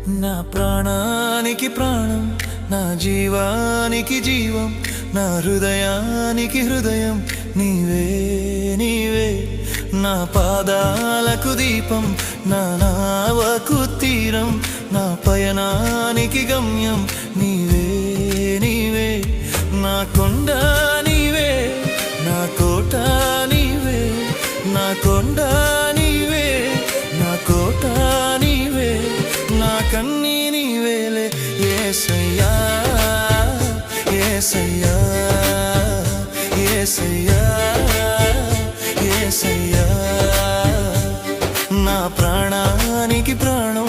నా ప్రాణానికి ప్రాణం, నా జీవానికి జీవం, నా హృదయానికి హృదయం నీవే నీవే. నా పాదాలకు దీపం, నా నావకు తీరం, నా పయనానికి గమ్యం నీవే నీవే. నా కొండ నీవే, నా కోట నీవే, నా కొండ నీవే, నా కోట నీవే, నా కన్నీ నీవేలే యేసయ్యా యేసయ్యా యేసయ్యా యేసయ్యా. నా ప్రాణానికి ప్రాణం,